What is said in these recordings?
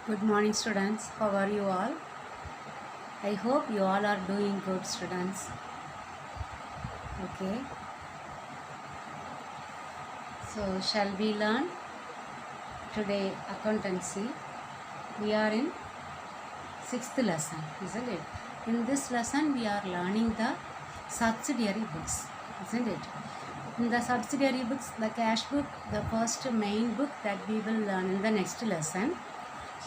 Good morning, students. How are you all? I hope you all are doing good, students. Okay, so shall we learn today accountancy? We are in sixth lesson, isn't it? In this lesson, we are learning the subsidiary books, isn't it? In the subsidiary books, the cash book, the first main book that we will learn in the next lesson.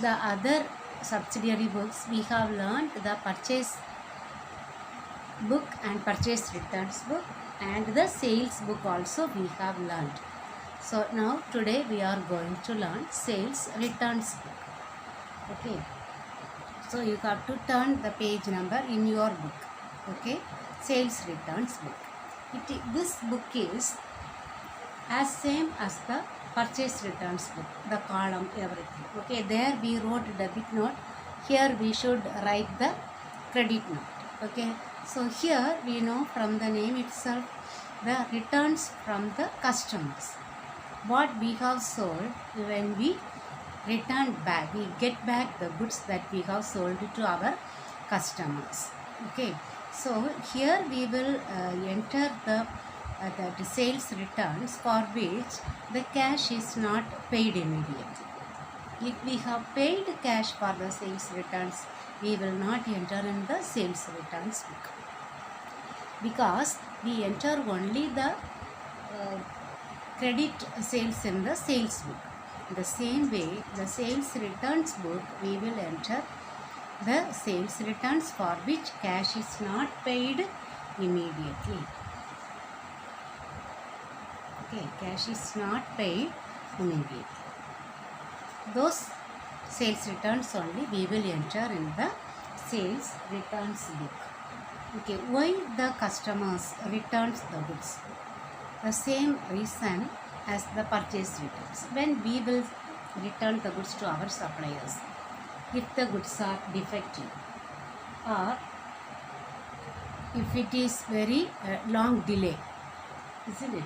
The other subsidiary books, we have learned the purchase book and purchase returns book, and the sales book also we have learned. So now today we are going to learn sales returns book. Okay, so you have to turn the page number in your book. Okay, sales returns book. This book is as same as the purchase returns book, the column, everything. Okay, there we wrote debit note, here we should write the credit note. Okay, so here we know from the name itself the returns from the customers, what we have sold. When we return back, we get back the goods that we have sold to our customers. Okay, so here we will enter the sales returns for which the cash is not paid immediately. If we have paid cash for the sales returns, we will not enter in the sales returns book, because we enter only the credit sales in the sales book. The same way, the sales returns book, we will enter the sales returns for which cash is not paid immediately. Okay, cash is not paid immediately. Those sales returns only we will enter in the sales returns book. Okay, why the customers returns the goods? The same reason as the purchase returns. When we will return the goods to our suppliers, if the goods are defective, or if it is very long delay, isn't it?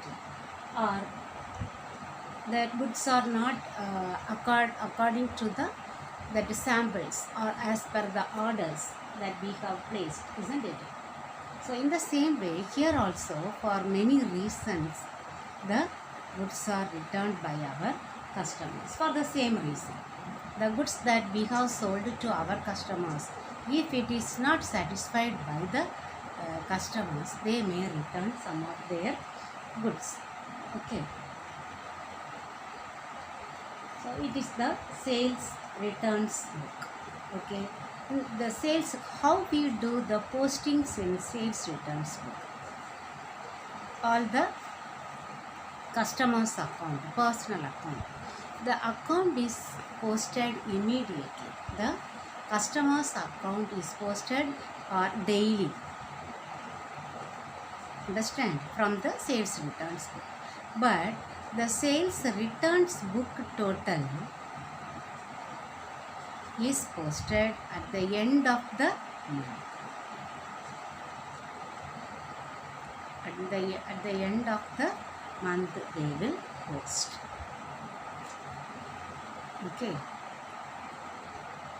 Or that goods are not according to the samples or as per the orders that we have placed, isn't it? So in the same way, here also for many reasons the goods are returned by our customers for the same reason. The goods that we have sold to our customers, if it is not satisfied by the customers, they may return some of their goods. Okay. So it is the sales returns book. Okay. The sales, how we do the postings in sales returns book. All the customers account, personal account. The account is posted immediately. The customer's account is posted daily. Understand? From the sales returns book. But the sales returns book total is posted at the end of the month. At the end of the month they will post. Okay.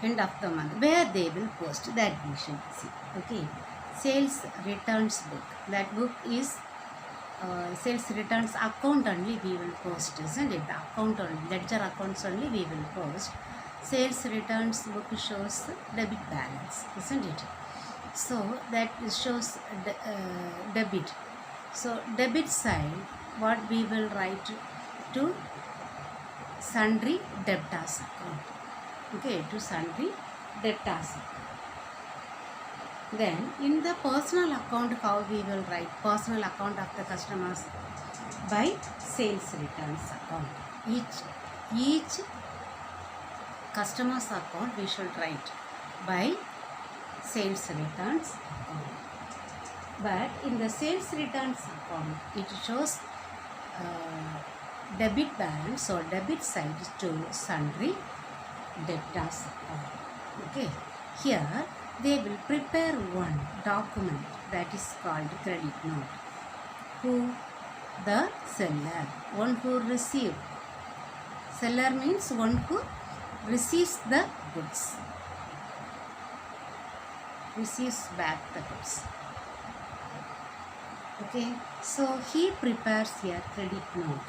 End of the month where they will post, that we should see. Okay. Sales returns book. That book is sales returns account only we will post, isn't it? The account only, ledger accounts only we will post. Sales returns book shows debit balance, isn't it? So that shows debit. So debit side, what we will write to sundry debtors account. Okay, to sundry debtors account. Then in the personal account, how we will write personal account of the customers? By sales returns account. Each customer's account we should write by sales returns account. But in the sales returns account, it shows debit balance or debit side to sundry debtors account. Okay, here they will prepare one document that is called credit note. Who? The seller, one who received. Seller means one who receives the goods, receives back the goods. Okay, so he prepares a credit note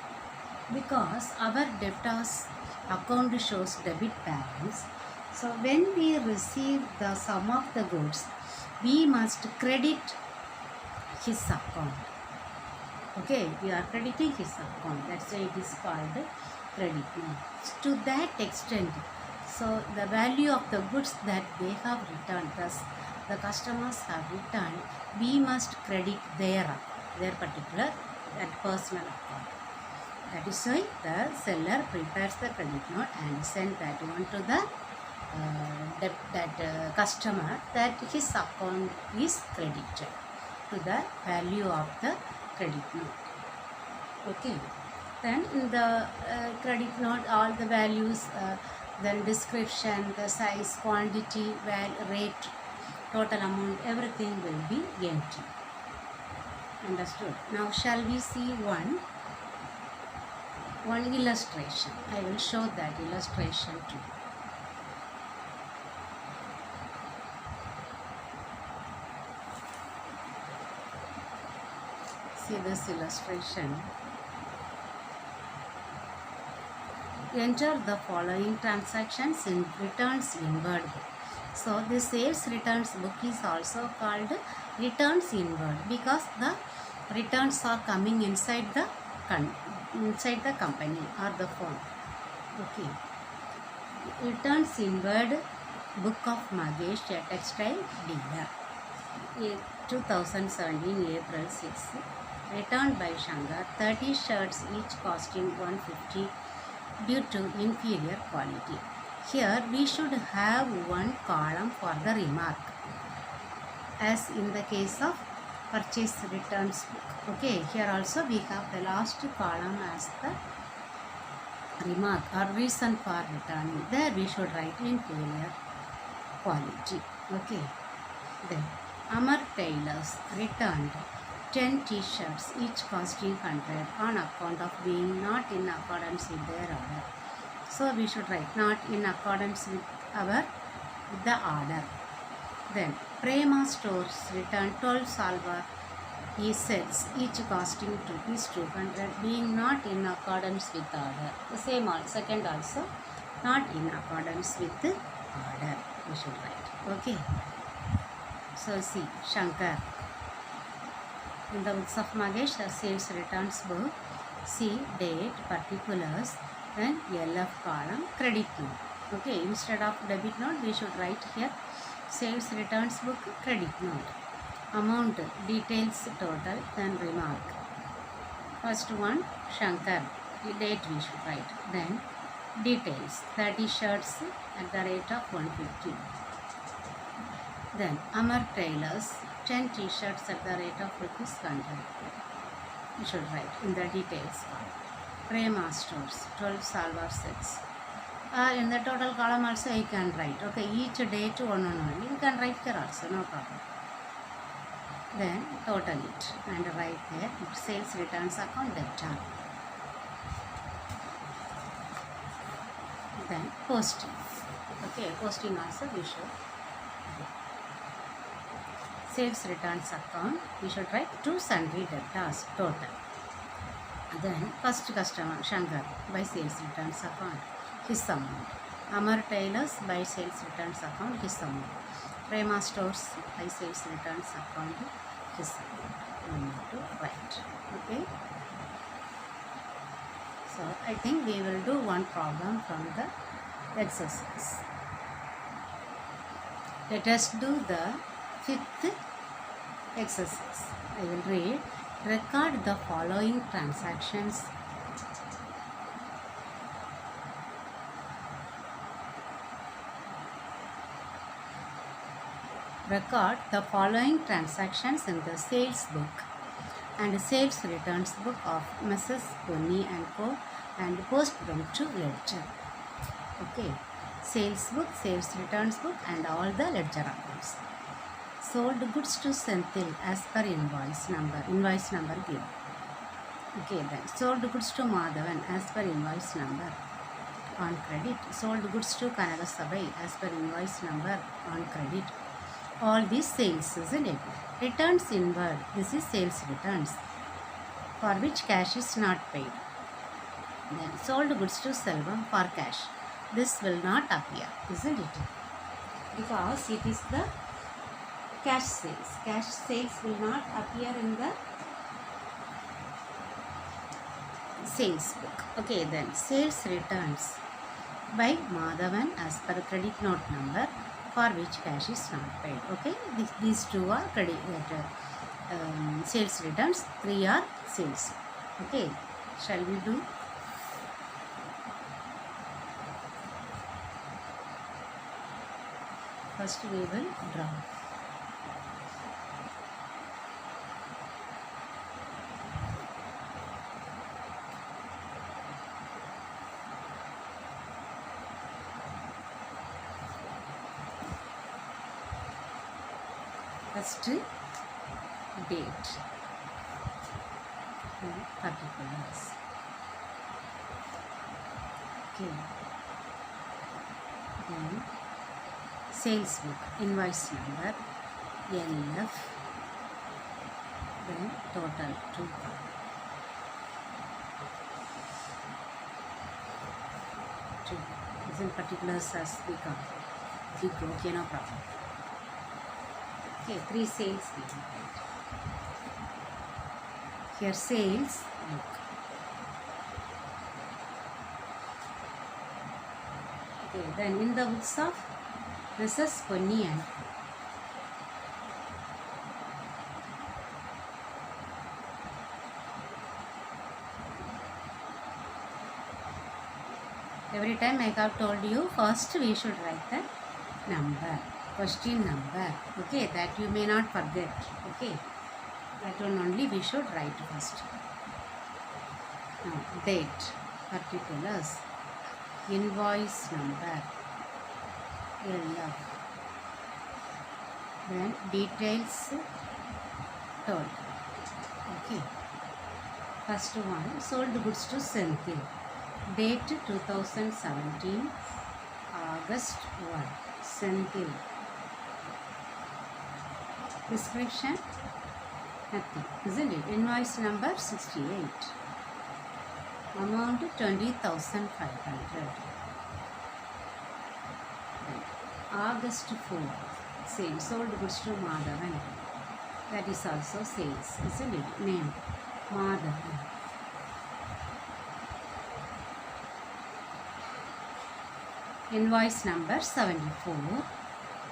because our debtors account shows debit balance. So when we receive the sum of the goods, we must credit his account. Okay, we are crediting his account. That's why it is called credit note. To that extent, so the value of the goods that they have returned, thus the customers have returned, we must credit their account, their particular and personal account. That is why the seller prepares the credit note and send that one to the customer, that his account is credited to the value of the credit note. Okay, then in the credit note, all the values, then description, the size, quantity, rate, total amount, everything will be empty. Understood? Now shall we see one illustration? I will show that illustration too. See this illustration. Enter the following transactions in returns inward book. So the sales returns book is also called returns inward because the returns are coming inside the company or the firm. Okay. Returns inward book of Magesh, a textile dealer. 2017 April 6. Returned by Shankar, 30 shirts each costing 150 due to inferior quality. Here we should have one column for the remark, as in the case of purchase returns book. Okay, here also we have the last column as the remark or reason for returning. There we should write inferior quality. Okay, then Amar Tailors returned 10 t-shirts, each costing 100 on account of being not in accordance with their order. So we should write not in accordance with the order. Then Prema Stores returned 12 salwar sets, each costing rupees 200, being not in accordance with the order. The same second also not in accordance with the order. We should write. Okay. So see Shankar. In the books of Magesh, the sales returns book, see date, particulars, then LF column, credit note. Okay, instead of debit note, we should write here sales returns book, credit note. Amount, details, total, then remark. First one, Shankar, the date we should write. Then details, 30 shirts at the rate of 150. Then Amar Tailors, 10 t-shirts at the rate of rupees 100. You should write in the details column. Prema Stores, 12 salwar sets. In the total column also you can write. Okay, each date one. You can write here also, no problem. Then total it and write there sales returns account debtor. Then posting. Okay, posting also we should. Sales returns account, we should write 2 sundry debtors total. Then first customer Shankar by sales returns account, his amount. Amar Tailors by sales returns account, his amount. Prema Stores by sales returns account, his amount. We need to write. Okay. So I think we will do one problem from the exercise. Let us do the 5th exercise. I will read. Record the following transactions. Record the following transactions in the sales book and sales returns book of Mrs. Ponni and Co. and post them to ledger. Okay. Sales book, sales returns book and all the ledger accounts. Sold goods to Senthil as per invoice number given. Okay, then sold goods to Madhavan as per invoice number. on credit. Sold goods to Kannada Sabai as per invoice number on credit. All these sales, isn't it? Returns inward. This is sales returns for which cash is not paid. Then sold goods to Selvam for cash. This will not appear, isn't it? Because it is the cash sales. Cash sales will not appear in the sales book. Okay, then sales returns by Madhavan as per credit note number for which cash is not paid. Okay, these two are credit sales returns, 3 are sales. Okay, shall we do? First we will draw. First date and particulars. Okay. Then sales book, invoice number, LF, then total 2. Isn't particulars as we come. Okay, no problem. Okay, 3 sales given. Here sales book. Okay, then in the books of Mrs. Ponniyan, every time I have told you, first we should write the number, question number. Okay, that you may not forget. Okay, that one only we should write first. Now, date, particulars, invoice number, LF, then details told. Okay, first one, sold goods to Senthil, date 2017, August 1, Senthil. Description, nothing, isn't it? Invoice number 68, amount 20,500. August 4, same, sold goods to Madhavan, that is also sales, isn't it? Name, Madhavan. Invoice number 74,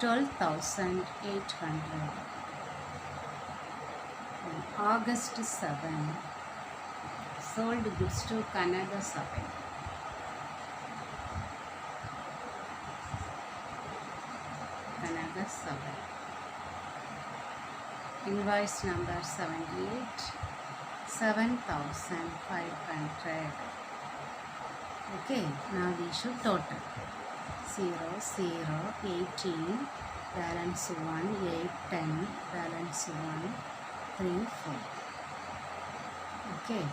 12,800. August 7, sold goods to Kannada Sabai. Kannada Sabai. Invoice number 78, 7,500. Okay, now we should total. 0, 0, 18, balance 1, 8, 10, balance 1, 3, 4. Okay,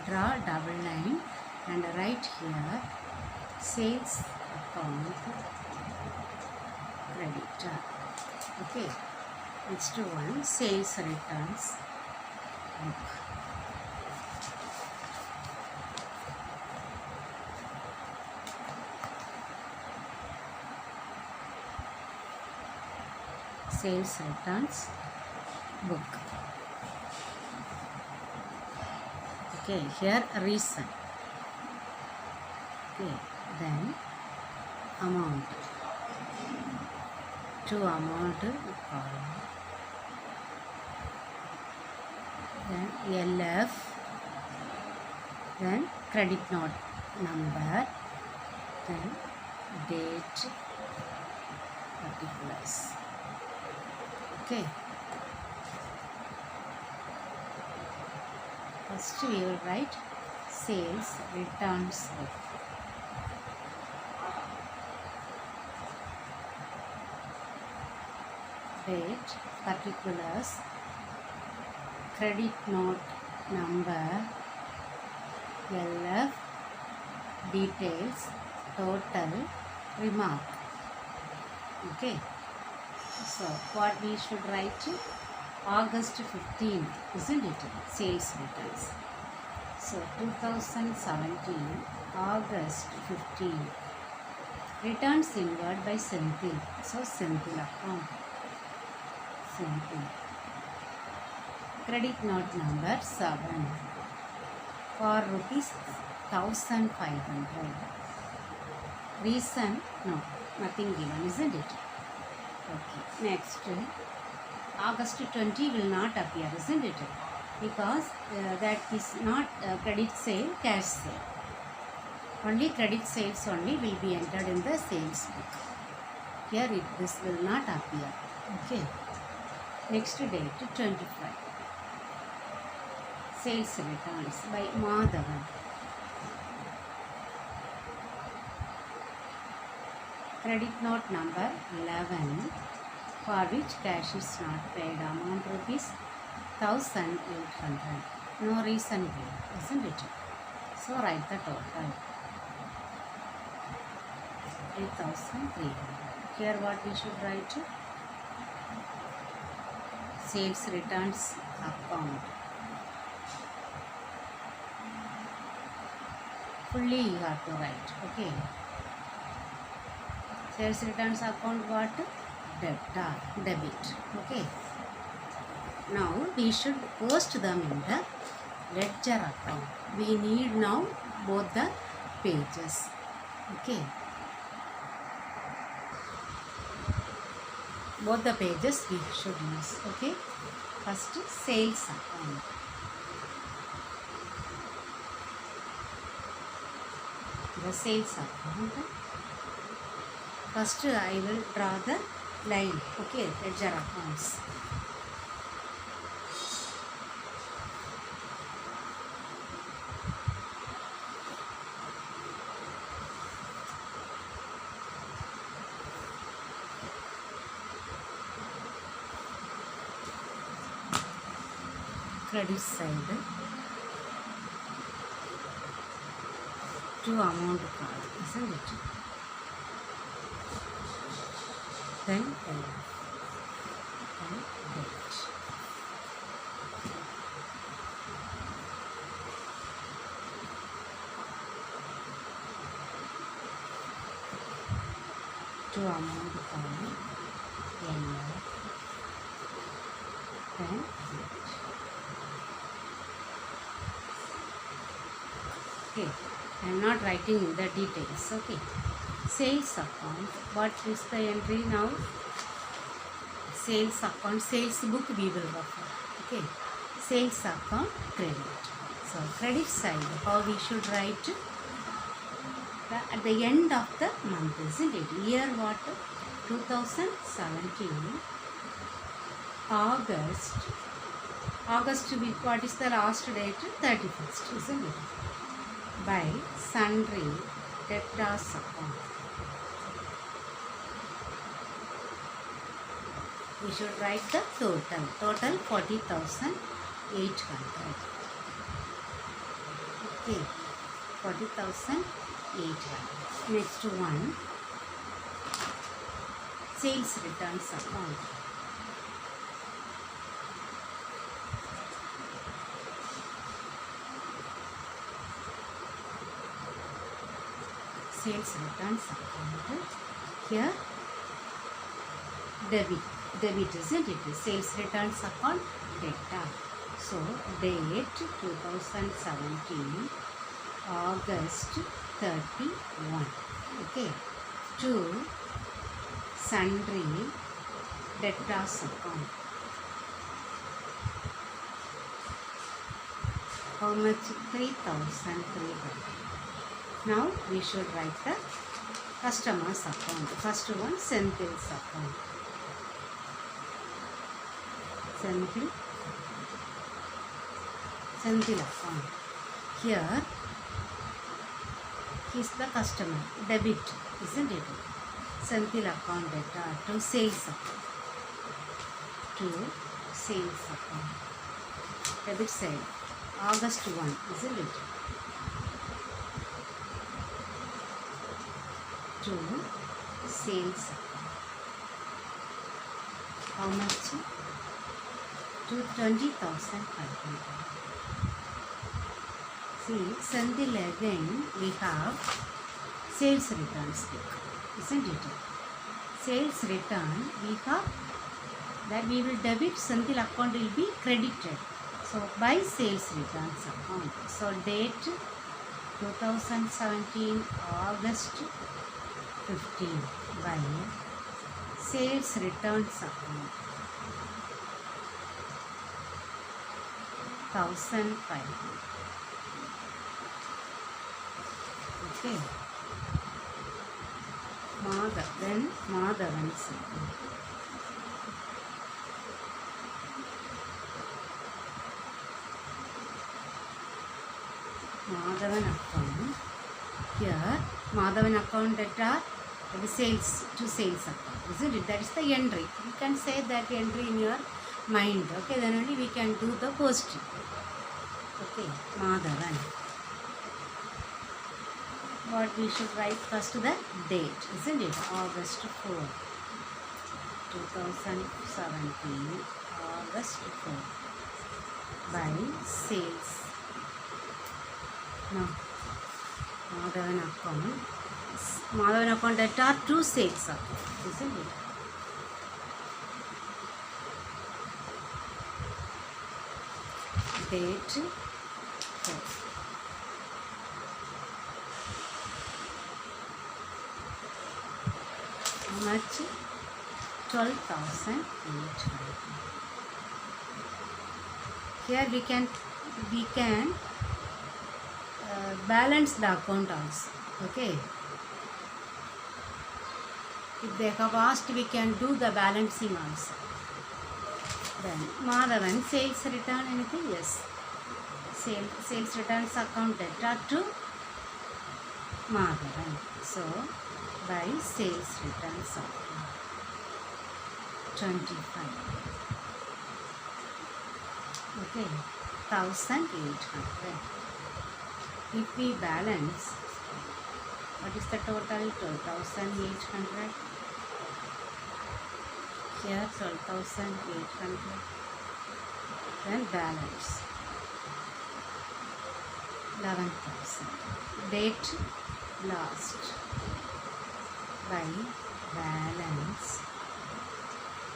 draw double line and write here sales account creditor. Okay, next one, sales returns book. Sales returns book. Okay, here reason. Okay, then amount. To amount column. Then LF. Then credit note number. Then date, particulars. Okay. First we will write sales returns book. Date, particulars, credit note number, LF, details, total, remark. Okay. So what we should write? August 15th, isn't it? Sales returns. So 2017, August 15th. Returns inward by Senthil. So Senthil account. Senthil. Credit note number 7 for rupees 1500. Reason? No, nothing given, isn't it? Okay. Next, August 20 will not appear, isn't it? Because that is not credit sale, cash sale. Only credit sales only will be entered in the sales book. Here this will not appear. Okay. Next date 25. Sales returns by Madhavan. Credit note number 11 for which cash is not paid. Amount rupees 1800. No reason given, isn't it? So write the total. 8300. Here what we should write? Sales returns account. Fully you have to write. Okay. Sales returns account what? Debit. Okay. Now we should post them in the ledger account. We need now both the pages. Okay. Both the pages we should use. Okay. First sales account. The sales account. First I will draw the line. Okay. Ledger accounts. Credit side to amount card, isn't it? Then debit. To amount card, then debit. Okay, I am not writing the details. Okay, sales account. What is the entry now? Sales account, sales book we will refer. Okay, sales account credit. So credit side, how we should write? At the end of the month, isn't it? Year what? 2017 August. August, what is the last date? 31st, isn't it? By sundry debtors account. We should write the total. Total 40,800. Okay, 40,800. Next one, sales returns account. Sales returns account. Here debit, isn't it? Sales returns account data. So date 2017 August 31. Okay, to sundry debtors account. How much? 3,300. Now we should write the customer's account. First one, Senthil's account. Senthil account. Here he is the customer. Debit, isn't it? Senthil account data to sales account. To sales account. Debit side. August 1, isn't it? to sales. How much? To 20,500. See, Sandil again we have sales returns book, isn't it? Sales return we have that we will debit, Sandil account will be credited. So by sales returns account. So date 2017 August 15 by sales returns account 1,500. Okay. Then Madhavan's account. Madhavan account. Here, Madhavan account that are the sales to sales account, isn't it? That is the entry. You can say that entry in your mind. Okay, then only we can do the posting. Okay, Madhavan. What we should write first the date, isn't it? August 4, 2017, August 4 by sales. No, Madhavan account that are two sales account, isn't it? Date 4. How much? 12,800. Here we can balance the account also. Okay. If they have asked, we can do the balancing also. Then Madhavan sales return anything? Yes. Sales returns account data to Madhavan. So by sales returns account 25. Okay. 1,800. If we balance, what is the total? 12,800. Here 12,800. Then balance 11,000. Date last by balance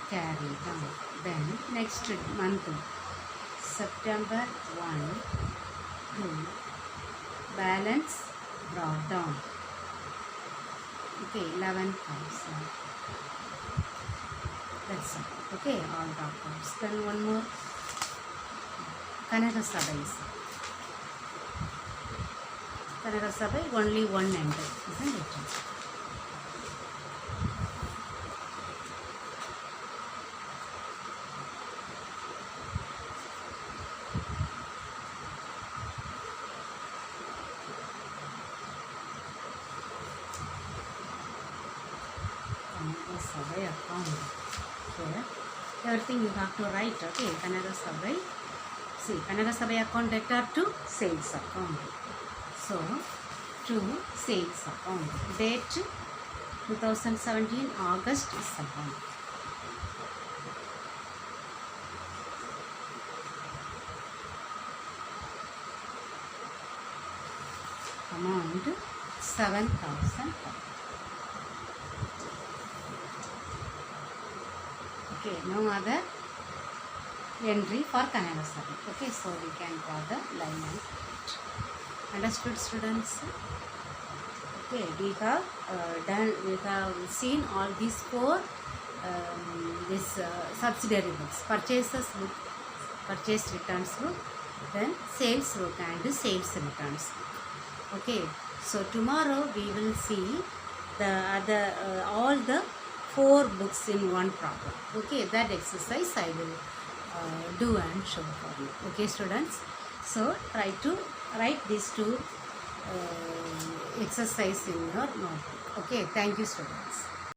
carry down. Then next month, September 1 to balance brought down. Okay, 11,000. That's all. Okay, all dropouts. Then one more. Kanaga Sabai. Kanaga Sabai, only one entry, isn't it? Sabai account. Here, everything you have to write. Okay, Kanaga Sabai. See, Kanaga Sabai account data to sales account. So, to sales account. Date 2017 August 7. Amount 7,000. Okay, no other entry for Kanaga Sabai. Okay, so we can draw the line and put. Understood, students? Okay, we have seen all these four subsidiary books: purchases book, purchase returns book, then sales book and sales returns book. Okay, so tomorrow we will see the other all the 4 books in one problem. Okay, that exercise I will do and show for you. Okay, students, so try to write these 2 exercise in your notebook. Okay, thank you, students.